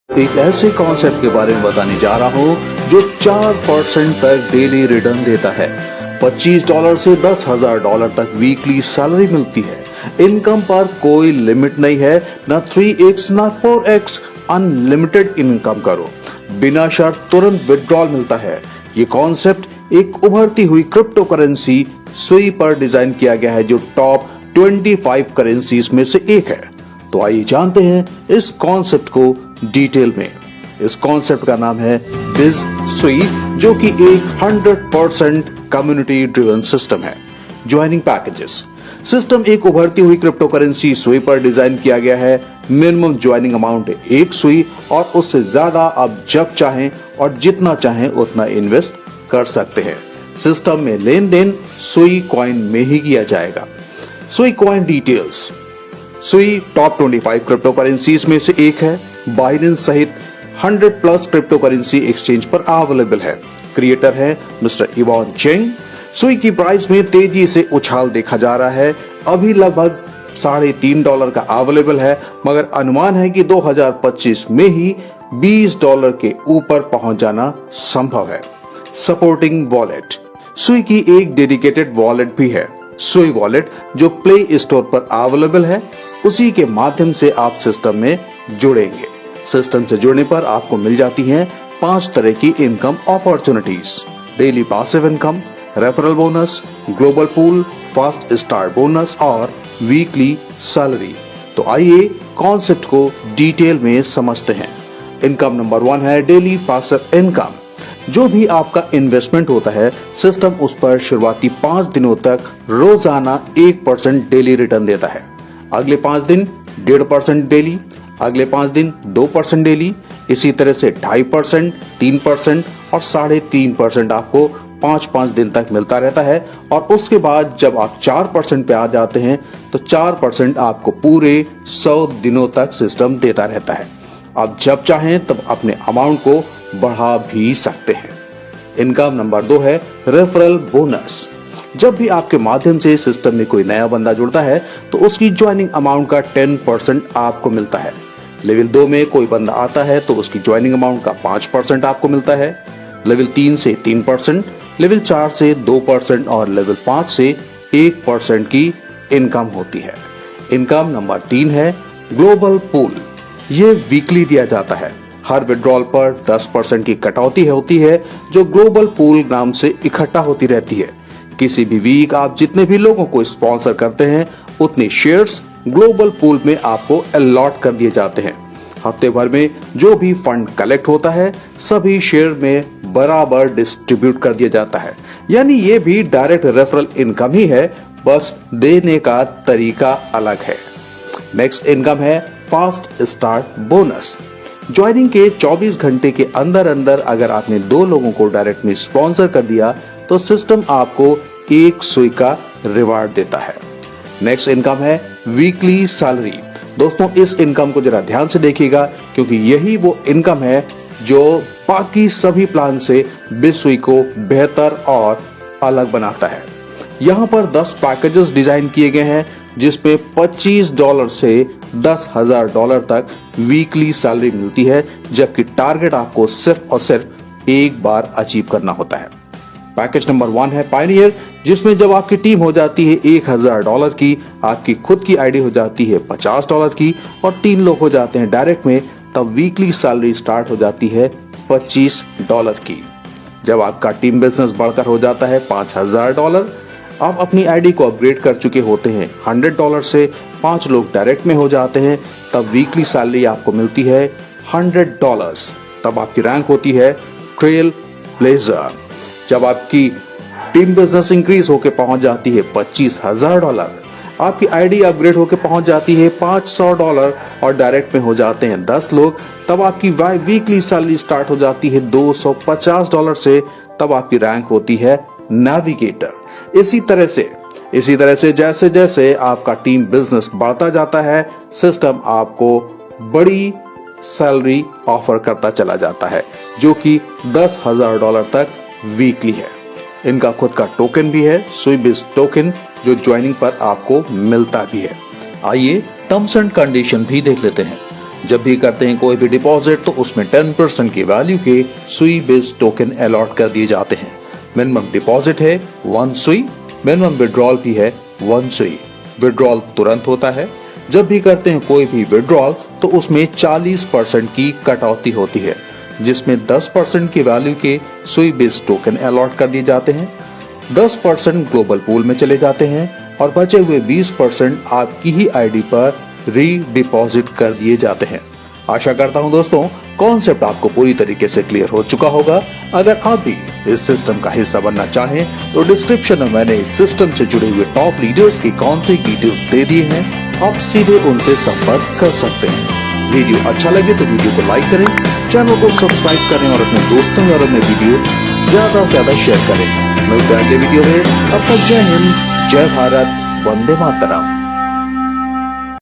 एक ऐसे कॉन्सेप्ट के बारे में बताने जा रहा हूँ जो 4% तक डेली रिटर्न देता है। $25 से $10,000 तक वीकली सैलरी मिलती है। इनकम पर कोई लिमिट नहीं है, ना 3x ना 4x। अनलिमिटेड इनकम करो, बिना शर्त तुरंत विड्रॉल मिलता है। ये कॉन्सेप्ट एक उभरती हुई क्रिप्टो करेंसी सुई पर डिजाइन किया गया है, जो टॉप 25 करेंसीज में से एक है। तो आइए जानते हैं इस कॉन्सेप्ट को डिटेल में। इस कॉन्सेप्ट का नाम है बिज सुई, जो कि एक 100% कम्युनिटी ड्रिवन सिस्टम है। ज्वाइनिंग पैकेजेस सिस्टम एक उभरती हुई क्रिप्टो करेंसी सुई पर डिजाइन किया गया है। मिनिमम ज्वाइनिंग अमाउंट एक सुई और उससे ज्यादा आप जब चाहें और जितना चाहें उतना इन्वेस्ट कर सकते हैं। सिस्टम में लेन देन सुई कॉइन में ही किया जाएगा। सुई कॉइन डिटेल्स। सुई टॉप 25 क्रिप्टो करेंसीज में से एक है। बाइनेंस सहित 100+ क्रिप्टो करेंसी एक्सचेंज पर अवेलेबल है। क्रिएटर है मिस्टर इवॉन चेंग। सुई की प्राइस में तेजी से उछाल देखा जा रहा है। अभी लगभग $3.5 का अवेलेबल है, मगर अनुमान है कि 2025 में ही $20 के ऊपर पहुंच जाना संभव है। Supporting wallet. सुई की एक डेडिकेटेड वॉलेट भी है, सुई वॉलेट, जो प्ले स्टोर पर अवेलेबल है। उसी के माध्यम से आप सिस्टम में जुड़ेंगे। सिस्टम से जुड़ने पर आपको मिल जाती हैं 5 तरह की income opportunities: daily passive income, referral bonus, global pool, fast start bonus और वीकली सैलरी। तो आइए कॉन्सेप्ट को डिटेल में समझते हैं। इनकम नंबर 1 है डेली पैसिव इनकम। जो भी आपका इन्वेस्टमेंट होता है, सिस्टम उस पर शुरुआती 5 दिनों तक रोजाना 1% डेली रिटर्न देता है। अगले 5 दिन 1.5% डेली, अगले 5 दिन 2% डेली, इसी तरह से 2.5%, 3% और 3.5% आपको 5 दिन तक मिलता रहता है। और उसके बाद जब आप 4% पे आ जाते हैं तो 4% आपको पूरे 100 दिनों तक सिस्टम देता रहता है। आप जब चाहें तब अपने अमाउंट को बढ़ा भी सकते हैं। इनकम नंबर 2 है रेफरल बोनस। जब भी आपके माध्यम से सिस्टम में कोई नया बंदा जुड़ता है तो उसकी ज्वाइनिंग अमाउंट का 10% आपको मिलता है। लेवल 2 में कोई बंदा आता है तो उसकी ज्वाइनिंग अमाउंट का 5% आपको मिलता है। लेवल 3 से 3%, लेवल 4 से 2% और लेवल 5 से 1% की इनकम होती है। इनकम नंबर 3 है ग्लोबल पूल। ये वीकली दिया जाता है। हर विड्रॉल पर 10% की कटौती होती है, जो ग्लोबल पूल नाम से इकट्ठा होती रहती है। किसी भी वीक आप जितने भी लोगों को स्पॉन्सर करते हैं, उतने शेयर्स ग्लोबल पूल में आपको अलॉट कर दिए जाते हैं। हफ्ते भर में जो भी फंड कलेक्ट होता है, सभी शेयर में बराबर डिस्ट्रीब्यूट कर दिया जाता है। यानी ये भी डायरेक्ट रेफरल इनकम ही है, बस देने का तरीका अलग है। नेक्स्ट इनकम है फास्ट स्टार्ट बोनस। ज्वाइनिंग के 24 घंटे के अंदर अंदर अगर आपने 2 लोगों को डायरेक्ट में स्पॉन्सर कर दिया तो सिस्टम आपको 1 सुई का रिवार्ड देता है। नेक्स्ट इनकम है वीकली सैलरी। दोस्तों, इस इनकम को जरा ध्यान से देखिएगा, क्योंकि यही वो इनकम है जो बाकी सभी प्लान से बिज सुई को बेहतर और अलग बनाता है। यहाँ पर 10 पैकेजेस डिजाइन किए गए हैं, जिसपे $25 से $10,000 तक वीकली सैलरी मिलती है, जबकि टारगेट आपको सिर्फ और सिर्फ एक बार अचीव करना होता है। पैकेज नंबर 1 है पायनियर, जिसमें जब आपकी टीम हो जाती है $1,000 की, आपकी खुद की आईडी हो जाती है $50 की और 3 लोग हो जाते हैं डायरेक्ट में, तब वीकली सैलरी स्टार्ट हो जाती है $25 की। जब आपका टीम बिजनेस बढ़कर हो जाता है $5,000, आप अपनी आईडी को अपग्रेड कर चुके होते हैं $100 से 5 लोग डायरेक्ट में हो जाते हैं, तब वीकली सैलरी आपको मिलती है $100। तब आपकी रैंक होती है ट्रेल ब्लेजर। जब आपकी टीम बिजनेस इंक्रीज होकर पहुंच जाती है $25,000, आपकी आईडी अपग्रेड होकर पहुंच जाती है $500 और डायरेक्ट में हो जाते हैं 10 लोग, तब आपकी वीकली सैलरी स्टार्ट हो जाती है $250 से, तब आपकी रैंक होती है नेविगेटर। इसी तरह से जैसे जैसे आपका टीम बिजनेस बढ़ता जाता है, सिस्टम आपको बड़ी सैलरी ऑफर करता चला जाता है, जो कि $10,000 तक वीकली है। इनका खुद का टोकन भी है, सुईबिज टोकन, जो ज्वाइनिंग पर आपको मिलता भी है। आइए टर्म्स एंड कंडीशन भी देख लेते हैं। जब भी करते हैं कोई भी डिपॉजिट तो उसमें 10% की वैल्यू के सुई बेस्ड टोकन अलॉट कर दिए जाते हैं। मिनिमम डिपॉजिट है 1 सुई, मिनिमम विड्रॉल भी है 1 सुई। विड्रॉल तुरंत होता है। जब भी करते हैं कोई भी विड्रॉल तो उसमें 40% की कटौती होती है, जिसमें 10% की वैल्यू के सुई बेस्ड टोकन अलॉट कर दिए जाते हैं, 10% ग्लोबल पूल में चले जाते हैं और बचे हुए 20% आपकी ही आईडी पर री डिपॉजिट कर दिए जाते हैं। आशा करता हूं दोस्तों कॉन्सेप्ट आपको पूरी तरीके से क्लियर हो चुका होगा। अगर आप भी इस सिस्टम का हिस्सा बनना चाहें तो डिस्क्रिप्शन में मैंने इस सिस्टम से जुड़े हुए टॉप लीडर्स की कॉन्टैक्ट डिटेल्स दे दी हैं, आप सीधे उनसे संपर्क कर सकते हैं। वीडियो अच्छा लगे तो वीडियो को लाइक करें, चैनल को सब्सक्राइब करें और अपने दोस्तों और अपने वीडियो ज्यादा से ज्यादा शेयर करें। मिलते हैं अगले वीडियो में, तब तक जय हिंद, जय भारत, वंदे मातरम।